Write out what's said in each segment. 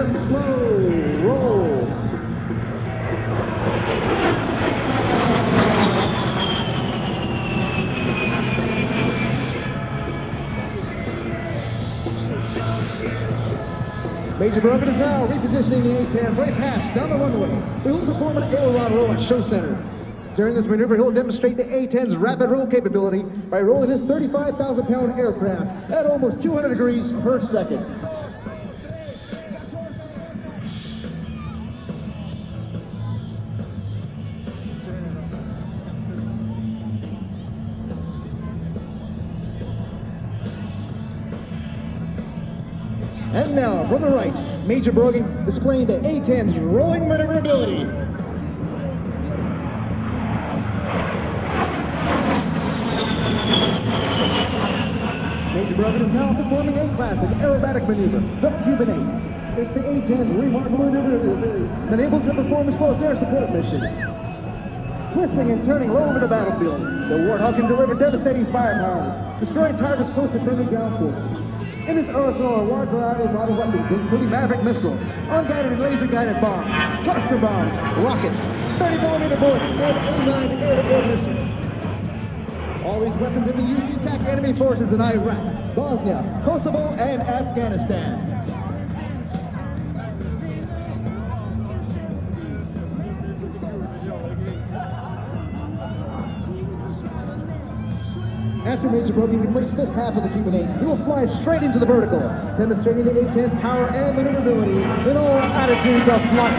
the slow roll. Major Bergen is now repositioning the A-10 right past down the runway. He will perform an aileron roll at Show Center. During this maneuver, he'll demonstrate the A-10's rapid roll capability by rolling his 35,000-pound aircraft at almost 200 degrees per second. And now, from the right, Major Bergen displaying the A-10's rolling maneuverability. Major Bergen is now performing a classic aerobatic maneuver, the Cuban 8. It's the A-10's remarkable maneuverability that enables it to perform as close air support mission. Twisting and turning low over the battlefield, the Warthog can deliver devastating firepower, destroying targets close to friendly ground forces. In its arsenal are a wide variety of modern weapons, including Maverick missiles, unguided and laser-guided bombs, cluster bombs, rockets, 30mm bullets, and A-9 air-to-air missiles. All these weapons have been used to attack enemy forces in Iraq, Bosnia, Kosovo, and Afghanistan. After Major Bergen completes this half of the Cuban 8, he will fly straight into the vertical, demonstrating the A-10's power and maneuverability in all attitudes of flight.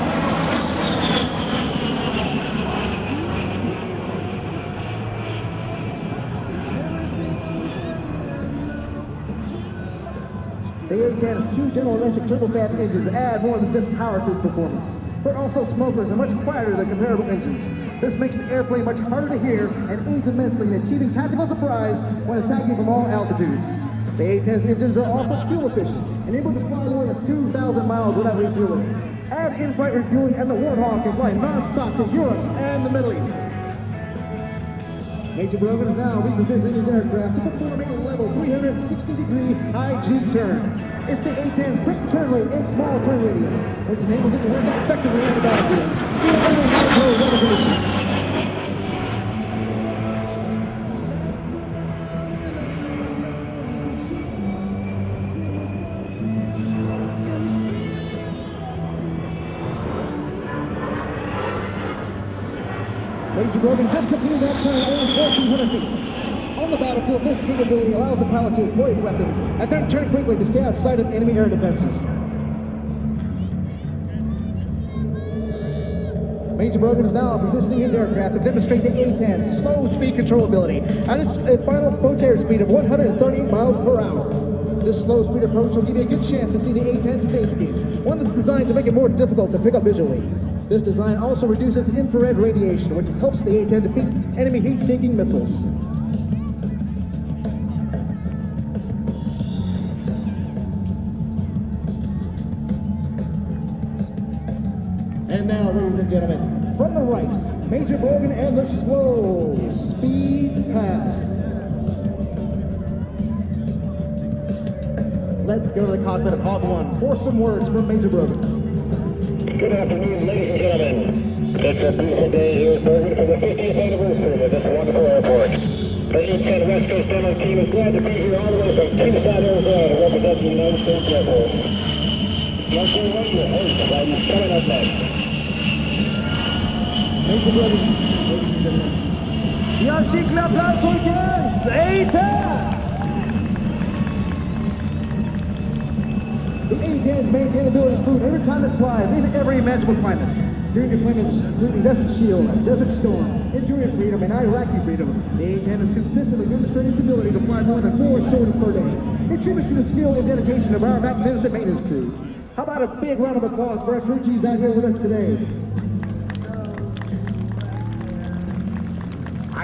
The A-10's two General Electric turbofan engines add more than just power to its performance. They're also smokeless and much quieter than comparable engines. This makes the airplane much harder to hear and aids immensely in achieving tactical surprise when attacking from all altitudes. The A-10's engines are also fuel efficient and able to fly more than 2,000 miles without refueling. Add in-flight refueling and the Warthog can fly non-stop to Europe and the Middle East. Major Bergen is now repositioning his aircraft to perform a level 360-degree high G turn. It's the A-10's quick turn rate and small turn radius, which enables it to work effectively on the battlefield, even under high-low weather conditions. Major Bergen just completed that turn only 1,400 feet. On the battlefield, this capability allows the pilot to deploy his weapons and then turn quickly to stay outside of enemy air defenses. Major Bergen is now positioning his aircraft to demonstrate the A-10's slow speed controllability at its final approach airspeed of 130 miles per hour. This slow speed approach will give you a good chance to see the A-10's phase gauge, one that's designed to make it more difficult to pick up visually. This design also reduces infrared radiation, which helps the A-10 defeat enemy heat-seeking missiles. And now, ladies and gentlemen, from the right, Major Bergen and the slow speed pass. Let's go to the cockpit of Hog 1 for some words from Major Bergen. Good afternoon, ladies and gentlemen. It's a beautiful day here at Bergen for the 50th anniversary of this wonderful airport. The A-10 West Coast demo team is glad to be here all the way from Tucson, Arizona to represent the United States Air Force. Let's go right here. Hey, he's coming up next. Major Bergen, ladies and gentlemen. Ja, skicklig applaus folkens! A-10! The A-10's maintainability is proven every time it flies, in every imaginable climate. During deployments, including Desert Shield, Desert Storm, Enduring Freedom, and Iraqi Freedom, the A-10 has consistently demonstrated its ability to fly more than 4 sorties per day. It tributes to the skill and dedication of our magnificent maintenance crew. How about a big round of applause for our crew chiefs out here with us today?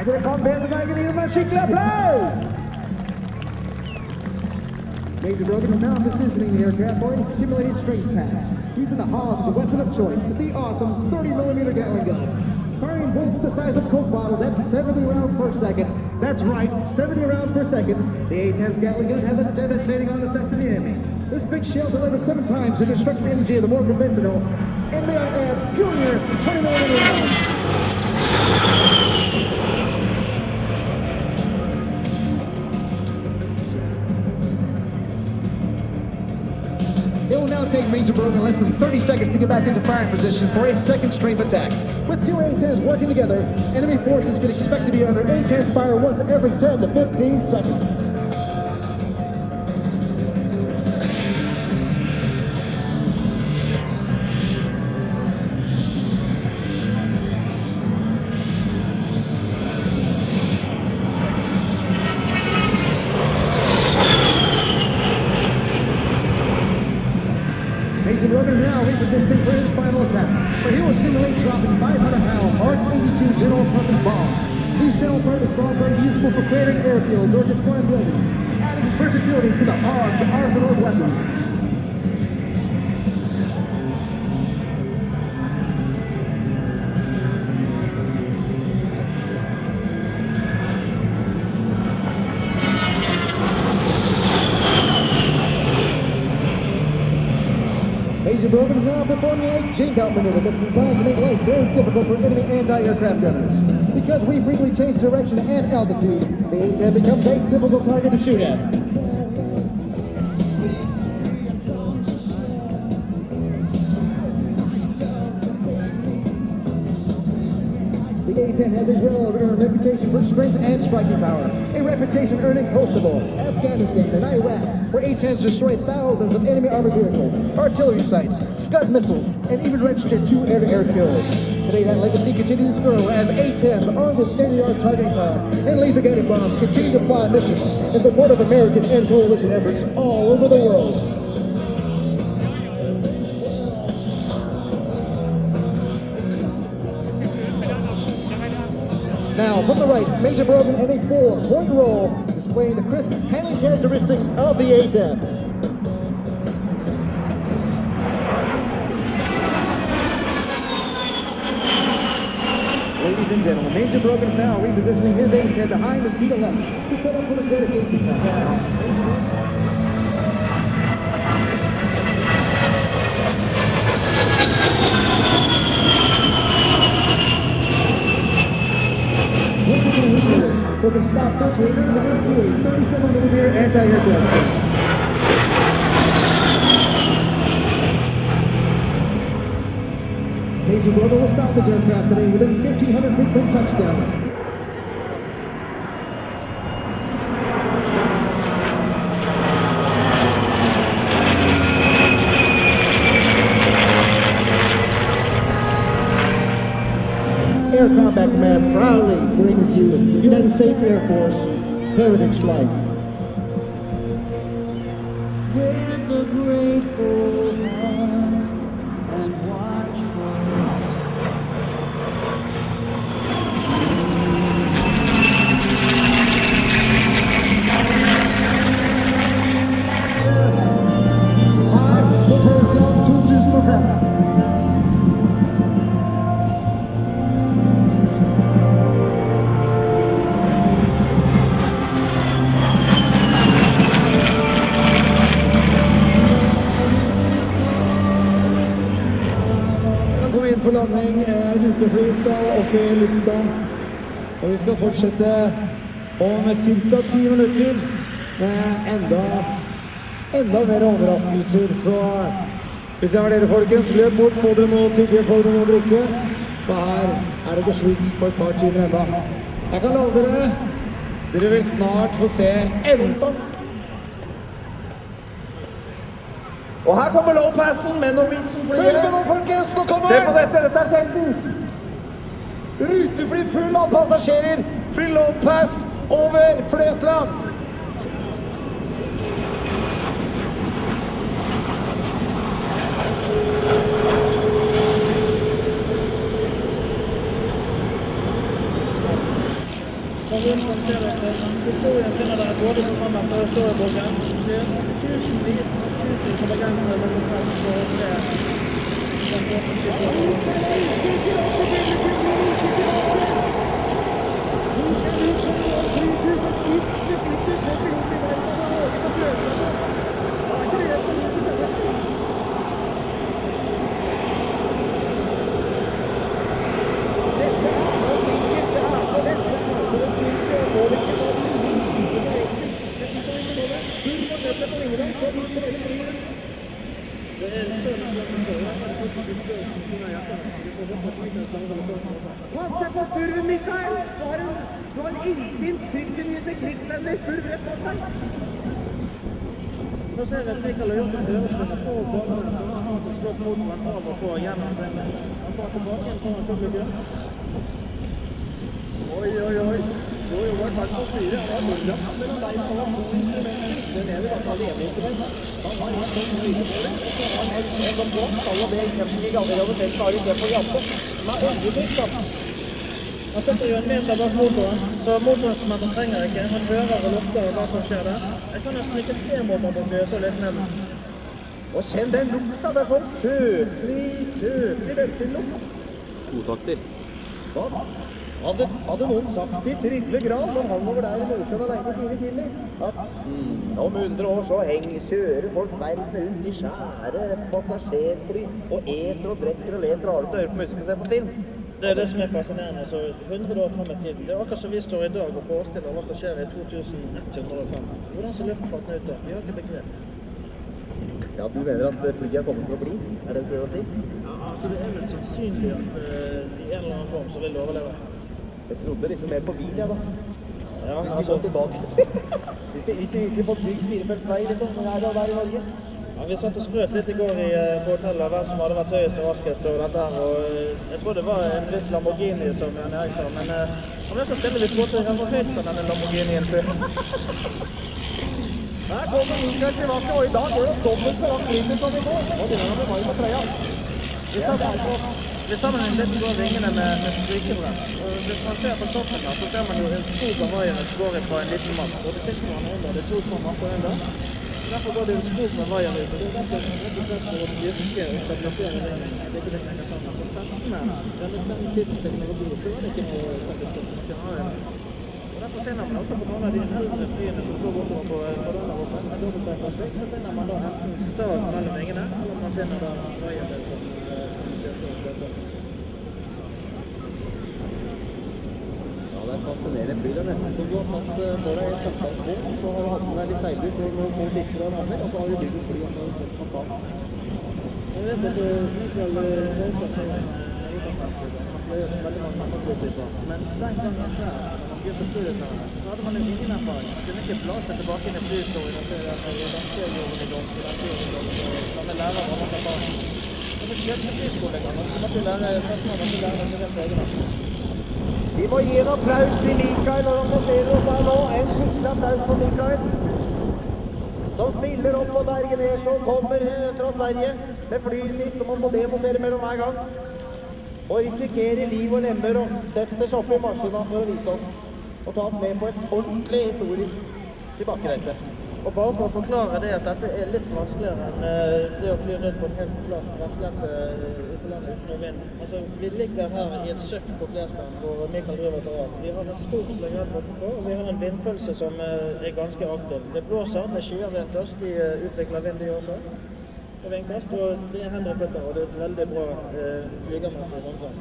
Hier kommt Bergen immer skicklig applaus! Major Bergen is now positioning the aircraft for a simulated strength pass, using the Hog as a weapon of choice, the awesome 30mm Gatling gun. Firing bolts the size of Coke bottles at 70 rounds per second. That's right, 70 rounds per second. The A-10's Gatling gun has a devastating effect on the enemy. This big shell delivers 7 times the destructive energy of the more conventional NBR Junior 20mm round. It will now take Major Bergen less than 30 seconds to get back into firing position for a second strength attack. With 2 A-10s working together, enemy forces can expect to be under A-10 fire once every 10 to 15 seconds. Major Bergen now repositioning for his final attack, where he will simulate dropping 500-pound Mark 82 general purpose bombs. These general purpose bombs are useful for clearing airfields or destroying buildings, adding versatility to the Hogg's arsenal of weapons. Major Bergen is now performing a change-out maneuver that's designed to make life very difficult for enemy anti-aircraft gunners. Because we frequently change direction and altitude, the A-10 becomes a typical target to shoot at. The A-10 has a well-earned reputation for strength and striking power, a reputation earned in Kosovo, Afghanistan, and Iraq, where A-10s destroyed thousands of enemy armored vehicles, artillery sites, Scud missiles, and even registered 2 air-to-air kills. Today, that legacy continues to grow as A-10s armed with state-of-the-art targeting class and laser-guided bombs continue to fly missions in support of American and coalition efforts all over the world. Now, from the right, Major Bergen in a 4-point roll, displaying the crisp handling characteristics of the A-10. Ladies and gentlemen, Major Bergen is now repositioning his A-10 behind the T to left to set up for the dedication sequence. Once again, this year, we can stop that with a 37mm anti-aircraft system. Major Bergen will stop his aircraft today within 1,500 feet from touchdown. Air Combat Command proudly brings you the United States Air Force Heritage Flight. With a grateful heart and watchful. I, the Airshow, chooses the heaven. På landing, rutefly skal opp I lufta, og vi skal fortsette om cirka 10 minutter med enda mer overraskelser. Så hvis jeg var dere folkens, løp bort, få dere noe å tygge, få dere noe å drikke, for her det ikke slutt på et par timer enda. Jeg kan love dere vil snart få se enda. Og her kommer low-passen med Norwegian-flyet. Følg med nå, folkens, nå kommer den! Se på dette sjeldent! Rutefly full av passasjerer, fly low-pass over Flesland. Historien finner dere både på mamma og Bergen. Det tusenvis av bergensere med kontakt på Pass deg på spurven, Mikael! Du har en innstilt trykkenhet krigsvendig spurv rett bak deg. Nå ser vi at Mikael har gjort en øresvinner på banen, så han har slått motoren av og på gjennom svingen. Han tar tilbake en foran publikum. Oi. Jo, i hvert fall på 4. Han har mulig. Men han deg som har to instrumenter. Den ene var alene-instrument. Han har en sånn høydemåler. Han har en sånn blått. Alle det eksempel i gamle realitet har de det på hjertet. Han har øyetrykk, da. Han setter jo en meter bak motoren, så motorinstrumenten trenger ikke. Han hører og lukter hva som skjer der. Jeg kan nesten ikke se motoren på så litt ned. Og kjenn den lukta, det er sånn søtlig velfylllukt. Godtakter. Hva? Hadde noen sagt til Trygve Gran når han over der i Nordsjøen alene 4 timer, at om 100 år så kjører folk verden rundt i skjære passasjerfly og eter og drekker og leser og hører på musikk og ser på film. Det er det som er fascinerende, så 100 år frem i tiden. Det er akkurat som vi står i dag og forestiller hva som skjer i 2105. Hvordan ser luftfarten ut da? Vi har ikke begrep. Ja, du mener at flyet er kommet for å bli? Er det du prøver å si? Ja, altså det er vel sannsynlig at i en eller annen form så vil det overleve. Jeg trodde liksom mer på bil, ja da. Ja, Hvis vi går tilbake. hvis de virkelig får bygd 4-felts vei, liksom, her og der i Norge. Ja, vi satt og skrøt litt i går på hotellet, hvem som hadde vært høyest og raskest og dette her, og jeg tror det var en viss Lamborghini som Jan Erik sa, men han ble så stille vi spurte han var høyt på denne Lamborghinien før. Her kommer Mikael tilbake, og i dag er det dobbelt så langt lyset som i går. Nå begynner han med varm på trøya. Vi sammenligner litt går vingene med strykebrett, og hvis man ser på toppen her, så ser man jo en skog av vaierne som går fra en liten matt, og det sitter man under, det er 2 små matter under. Derfor går det en skog med vaierne ut, og det er rett og slett for å styrke og stabilisere vingen. Det er ikke det knekker sammen. For testene, denne typen teknologi, så er det ikke noe stabilisering. Og derfor finner man også på noen av de eldre flyene som går bortover på denne oppe, med dobbeltdekker slik, så finner man da enten stav mellom vingene, eller man finner da vaierne som Det er fascinerende fly. Det er nesten som du har tatt for deg et kjempearmbånd, så har du hatt med deg litt seilbuk og noen små tikter og rammer, og så har du bygd et fly og så har du fått fantastisk. Jeg vet også, Mikael Røysa sier han fantastisk, han fløyer som veldig mange andre flytyper. Men den gangen her, når man begynte å studere seg, så hadde man en ingen erfaring. Man kunne ikke bla seg tilbake inn i flyhistorien og se den seriejoven i gang, den seriejoven i gang, og den lærer hva man kan ta. Og det skjedde med flyskoleganger, så måtte vi lære først måtte lære den rett egenart. Vi må gi en applaus til Mikael når han passerer oss her nå. En skikkelig applaus for Mikael. Som stiller opp på Bergen Airshow, kommer fra Sverige med flyet sitt som han må demontere mellom hver gang. Og risikerer liv og lemmer og setter seg opp i maskina for å vise oss. Og ta oss med på et ordentlig historisk tilbakereise. Og bare for å forklare det at dette er litt vanskeligere enn det å fly rundt på en helt flat gresslette ute landet uten noe vind. Altså, vi ligger her i et søkk på Flesland hvor Mikael driver tar av. Vi har en skog som ligger rett bortenfor, og vi har en vindpølse som er ganske aktiv. Det blåser, det skyer rundt oss, de utvikler vind de også. Og vindkast, og det er hender og føtter, og det er et veldig bra flygermessig håndverk.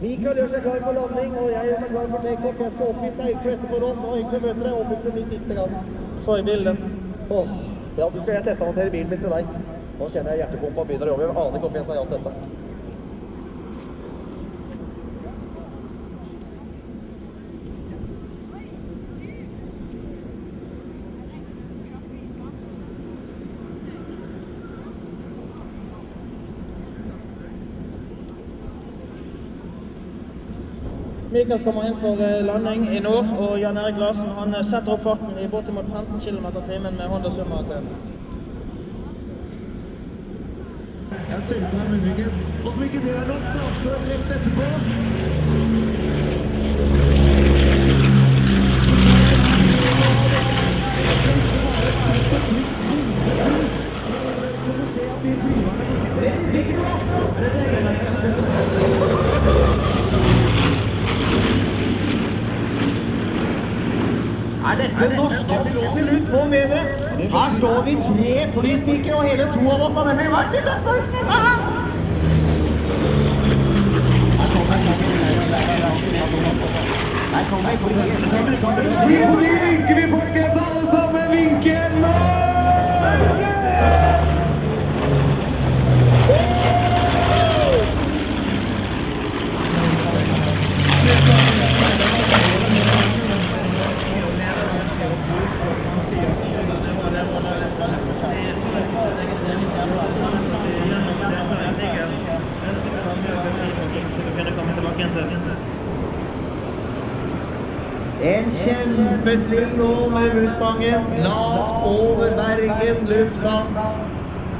Mikael gjør seg klar for landing, og jeg gjør meg klar for take-off. Jeg skal opp i seilfly etterpå nå, og hyggelig møte deg. Håper det blir siste gang. Så i bilen. Ja, du skal jeg testamentere bilen min til deg. Nå kjenner jeg hjertepumpa begynner å jobbe. Jeg aner ikke om jeg sa ja til dette. Mikael kommer inn for landing i nord, og Jan Erik Larsen han setter opp farten i bortimot 15 km/t med Honda Summa sin. Jeg teller meg munnringen. Og som ikke det er nok da, så rett etterpå. Rett i stikken nå! Er dette norske absolutt få bedre? Her står vi 3 flystikker, og hele 2 av oss har nemlig vært i Texas! Her kommer flyet. Vi vinker, vi folkens, alle sammen vinker nå! En kjempesving nå med Mustangen, lavt over Bergen, lufthavn,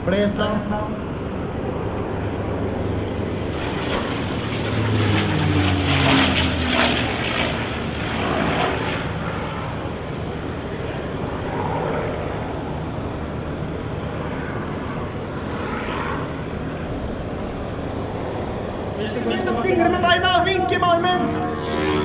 Flesland. Begynn å dingle med beina, vinke med armen!